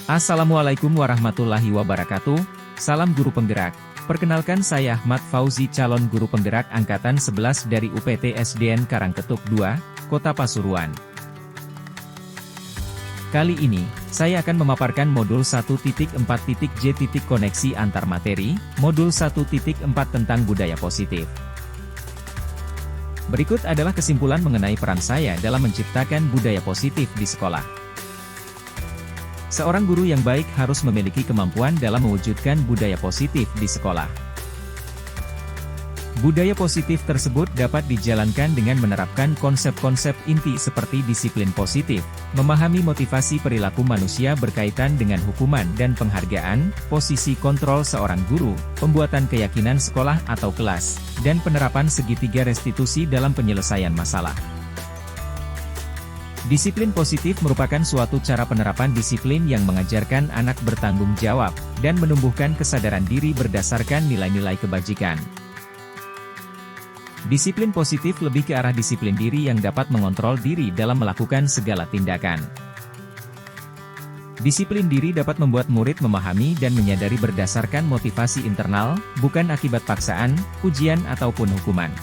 Assalamualaikum warahmatullahi wabarakatuh, salam guru penggerak. Perkenalkan saya Ahmad Fauzi, calon guru penggerak Angkatan 11 dari UPT SDN Karangketuk II, Kota Pasuruan. Kali ini, saya akan memaparkan modul 1.4.J. Koneksi antar materi, modul 1.4 tentang budaya positif. Berikut adalah kesimpulan mengenai peran saya dalam menciptakan budaya positif di sekolah. Seorang guru yang baik harus memiliki kemampuan dalam mewujudkan budaya positif di sekolah. Budaya positif tersebut dapat dijalankan dengan menerapkan konsep-konsep inti seperti disiplin positif, memahami motivasi perilaku manusia berkaitan dengan hukuman dan penghargaan, posisi kontrol seorang guru, pembuatan keyakinan sekolah atau kelas, dan penerapan segitiga restitusi dalam penyelesaian masalah. Disiplin positif merupakan suatu cara penerapan disiplin yang mengajarkan anak bertanggung jawab, dan menumbuhkan kesadaran diri berdasarkan nilai-nilai kebajikan. Disiplin positif lebih ke arah disiplin diri yang dapat mengontrol diri dalam melakukan segala tindakan. Disiplin diri dapat membuat murid memahami dan menyadari berdasarkan motivasi internal, bukan akibat paksaan, ujian ataupun hukuman.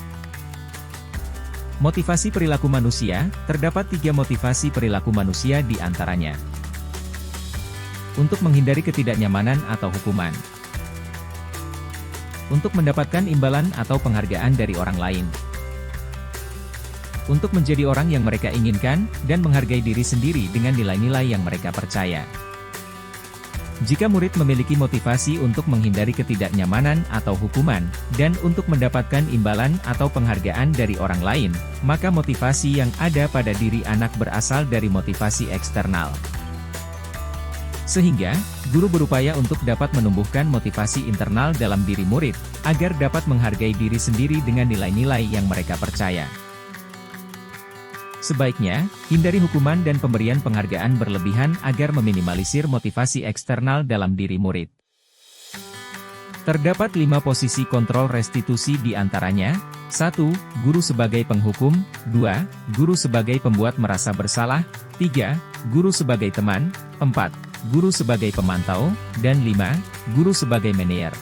Motivasi perilaku manusia, terdapat 3 motivasi perilaku manusia di antaranya. Untuk menghindari ketidaknyamanan atau hukuman. Untuk mendapatkan imbalan atau penghargaan dari orang lain. Untuk menjadi orang yang mereka inginkan, dan menghargai diri sendiri dengan nilai-nilai yang mereka percaya. Jika murid memiliki motivasi untuk menghindari ketidaknyamanan atau hukuman, dan untuk mendapatkan imbalan atau penghargaan dari orang lain, maka motivasi yang ada pada diri anak berasal dari motivasi eksternal. Sehingga, guru berupaya untuk dapat menumbuhkan motivasi internal dalam diri murid, agar dapat menghargai diri sendiri dengan nilai-nilai yang mereka percaya. Sebaiknya, hindari hukuman dan pemberian penghargaan berlebihan agar meminimalisir motivasi eksternal dalam diri murid. Terdapat 5 posisi kontrol restitusi di antaranya. 1. Guru sebagai penghukum. 2. Guru sebagai pembuat merasa bersalah. 3. Guru sebagai teman. 4. Guru sebagai pemantau. Dan 5. Guru sebagai manajer.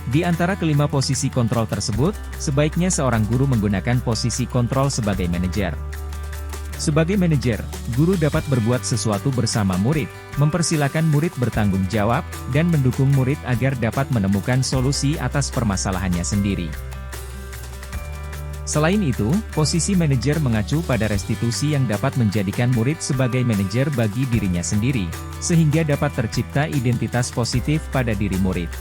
Di antara kelima posisi kontrol tersebut, sebaiknya seorang guru menggunakan posisi kontrol sebagai manajer. Sebagai manajer, guru dapat berbuat sesuatu bersama murid, mempersilakan murid bertanggung jawab, dan mendukung murid agar dapat menemukan solusi atas permasalahannya sendiri. Selain itu, posisi manajer mengacu pada restitusi yang dapat menjadikan murid sebagai manajer bagi dirinya sendiri, sehingga dapat tercipta identitas positif pada diri murid.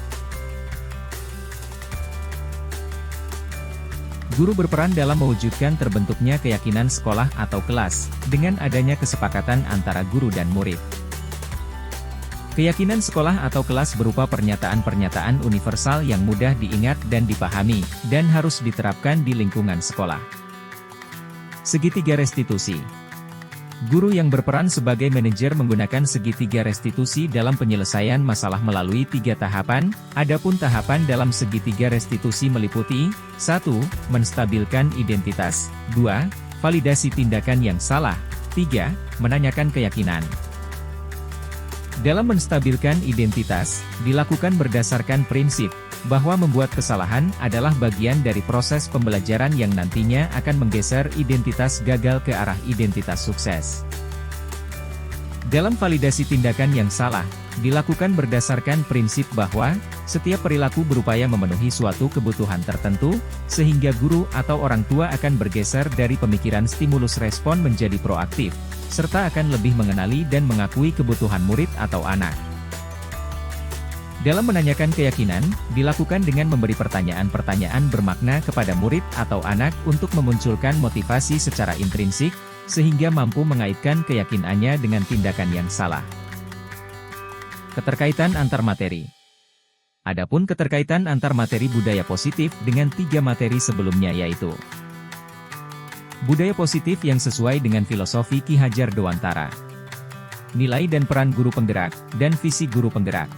Guru berperan dalam mewujudkan terbentuknya keyakinan sekolah atau kelas, dengan adanya kesepakatan antara guru dan murid. Keyakinan sekolah atau kelas berupa pernyataan-pernyataan universal yang mudah diingat dan dipahami, dan harus diterapkan di lingkungan sekolah. Segitiga restitusi. Guru yang berperan sebagai manajer menggunakan segitiga restitusi dalam penyelesaian masalah melalui 3 tahapan. Adapun tahapan dalam segitiga restitusi meliputi: 1. Menstabilkan identitas. 2. Validasi tindakan yang salah. 3. Menanyakan keyakinan. Dalam menstabilkan identitas, dilakukan berdasarkan prinsip bahwa membuat kesalahan adalah bagian dari proses pembelajaran yang nantinya akan menggeser identitas gagal ke arah identitas sukses. Dalam validasi tindakan yang salah, dilakukan berdasarkan prinsip bahwa setiap perilaku berupaya memenuhi suatu kebutuhan tertentu, sehingga guru atau orang tua akan bergeser dari pemikiran stimulus respon menjadi proaktif, serta akan lebih mengenali dan mengakui kebutuhan murid atau anak. Dalam menanyakan keyakinan, dilakukan dengan memberi pertanyaan-pertanyaan bermakna kepada murid atau anak untuk memunculkan motivasi secara intrinsik, sehingga mampu mengaitkan keyakinannya dengan tindakan yang salah. Keterkaitan antar materi. Adapun keterkaitan antar materi budaya positif dengan 3 materi sebelumnya yaitu: budaya positif yang sesuai dengan filosofi Ki Hajar Dewantara, nilai dan peran guru penggerak, dan visi guru penggerak.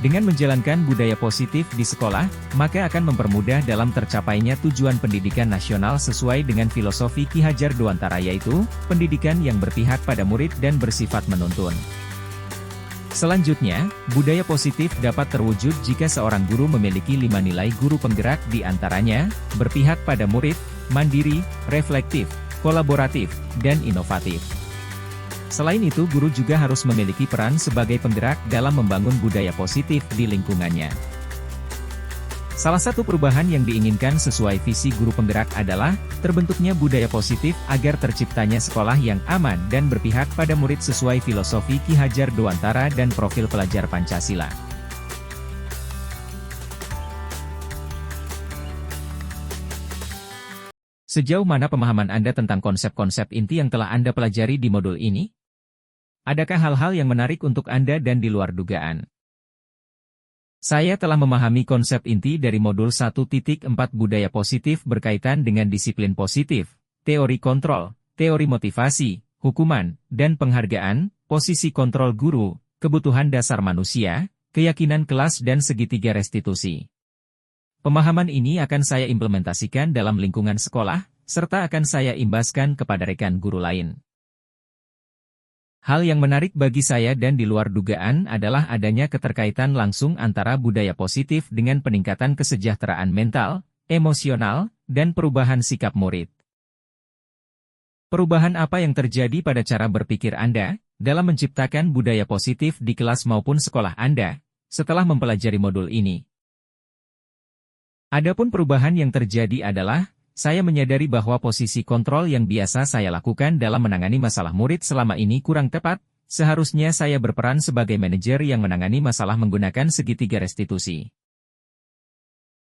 Dengan menjalankan budaya positif di sekolah, maka akan mempermudah dalam tercapainya tujuan pendidikan nasional sesuai dengan filosofi Ki Hajar Dewantara, yaitu pendidikan yang berpihak pada murid dan bersifat menuntun. Selanjutnya, budaya positif dapat terwujud jika seorang guru memiliki 5 nilai guru penggerak, di antaranya berpihak pada murid, mandiri, reflektif, kolaboratif, dan inovatif. Selain itu, guru juga harus memiliki peran sebagai penggerak dalam membangun budaya positif di lingkungannya. Salah satu perubahan yang diinginkan sesuai visi guru penggerak adalah terbentuknya budaya positif agar terciptanya sekolah yang aman dan berpihak pada murid sesuai filosofi Ki Hajar Dewantara dan profil pelajar Pancasila. Sejauh mana pemahaman Anda tentang konsep-konsep inti yang telah Anda pelajari di modul ini? Adakah hal-hal yang menarik untuk Anda dan di luar dugaan? Saya telah memahami konsep inti dari modul 1.4 budaya positif berkaitan dengan disiplin positif, teori kontrol, teori motivasi, hukuman, dan penghargaan, posisi kontrol guru, kebutuhan dasar manusia, keyakinan kelas dan segitiga restitusi. Pemahaman ini akan saya implementasikan dalam lingkungan sekolah, serta akan saya imbaskan kepada rekan guru lain. Hal yang menarik bagi saya dan di luar dugaan adalah adanya keterkaitan langsung antara budaya positif dengan peningkatan kesejahteraan mental, emosional, dan perubahan sikap murid. Perubahan apa yang terjadi pada cara berpikir Anda dalam menciptakan budaya positif di kelas maupun sekolah Anda setelah mempelajari modul ini? Adapun perubahan yang terjadi adalah, saya menyadari bahwa posisi kontrol yang biasa saya lakukan dalam menangani masalah murid selama ini kurang tepat. Seharusnya saya berperan sebagai manajer yang menangani masalah menggunakan segitiga restitusi.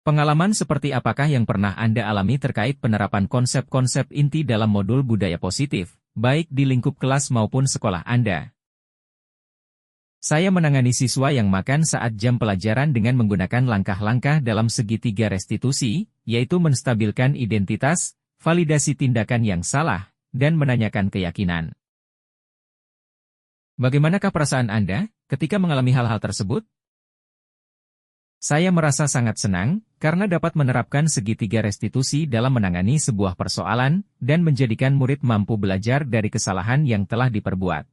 Pengalaman seperti apakah yang pernah Anda alami terkait penerapan konsep-konsep inti dalam modul budaya positif, baik di lingkup kelas maupun sekolah Anda? Saya menangani siswa yang makan saat jam pelajaran dengan menggunakan langkah-langkah dalam segitiga restitusi, yaitu menstabilkan identitas, validasi tindakan yang salah, dan menanyakan keyakinan. Bagaimanakah perasaan Anda ketika mengalami hal-hal tersebut? Saya merasa sangat senang, karena dapat menerapkan segitiga restitusi dalam menangani sebuah persoalan, dan menjadikan murid mampu belajar dari kesalahan yang telah diperbuat.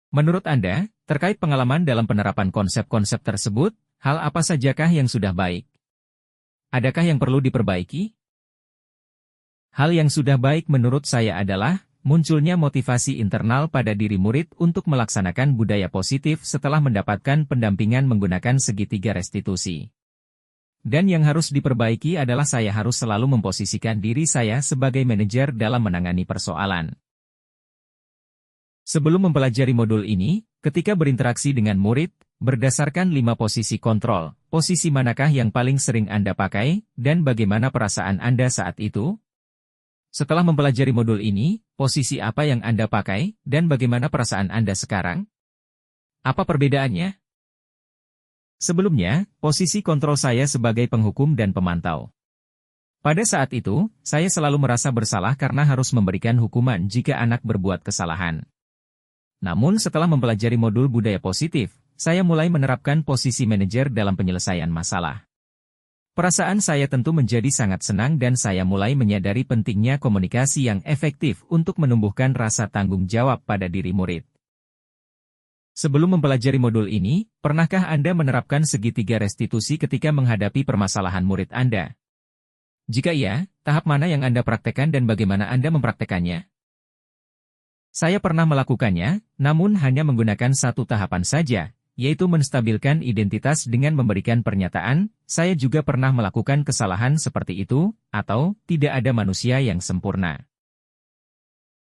Menurut Anda, terkait pengalaman dalam penerapan konsep-konsep tersebut, hal apa sajakah yang sudah baik? Adakah yang perlu diperbaiki? Hal yang sudah baik menurut saya adalah, munculnya motivasi internal pada diri murid untuk melaksanakan budaya positif setelah mendapatkan pendampingan menggunakan segitiga restitusi. Dan yang harus diperbaiki adalah saya harus selalu memposisikan diri saya sebagai manajer dalam menangani persoalan. Sebelum mempelajari modul ini, ketika berinteraksi dengan murid, berdasarkan 5 posisi kontrol, posisi manakah yang paling sering Anda pakai, dan bagaimana perasaan Anda saat itu? Setelah mempelajari modul ini, posisi apa yang Anda pakai, dan bagaimana perasaan Anda sekarang? Apa perbedaannya? Sebelumnya, posisi kontrol saya sebagai penghukum dan pemantau. Pada saat itu, saya selalu merasa bersalah karena harus memberikan hukuman jika anak berbuat kesalahan. Namun setelah mempelajari modul budaya positif, saya mulai menerapkan posisi manajer dalam penyelesaian masalah. Perasaan saya tentu menjadi sangat senang dan saya mulai menyadari pentingnya komunikasi yang efektif untuk menumbuhkan rasa tanggung jawab pada diri murid. Sebelum mempelajari modul ini, pernahkah Anda menerapkan segitiga restitusi ketika menghadapi permasalahan murid Anda? Jika iya, tahap mana yang Anda praktekkan dan bagaimana Anda mempraktekannya? Saya pernah melakukannya, namun hanya menggunakan satu tahapan saja, yaitu menstabilkan identitas dengan memberikan pernyataan, saya juga pernah melakukan kesalahan seperti itu, atau tidak ada manusia yang sempurna.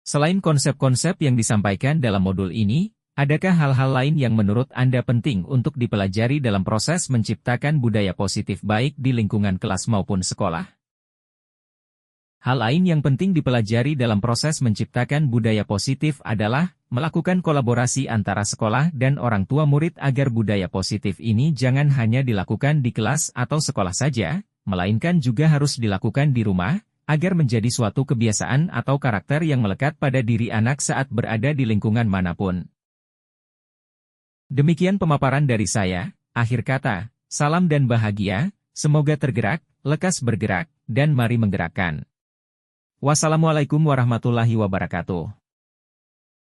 Selain konsep-konsep yang disampaikan dalam modul ini, adakah hal-hal lain yang menurut Anda penting untuk dipelajari dalam proses menciptakan budaya positif baik di lingkungan kelas maupun sekolah? Hal lain yang penting dipelajari dalam proses menciptakan budaya positif adalah melakukan kolaborasi antara sekolah dan orang tua murid agar budaya positif ini jangan hanya dilakukan di kelas atau sekolah saja, melainkan juga harus dilakukan di rumah, agar menjadi suatu kebiasaan atau karakter yang melekat pada diri anak saat berada di lingkungan manapun. Demikian pemaparan dari saya, akhir kata, salam dan bahagia, semoga tergerak, lekas bergerak, dan mari menggerakkan. Wassalamualaikum warahmatullahi wabarakatuh.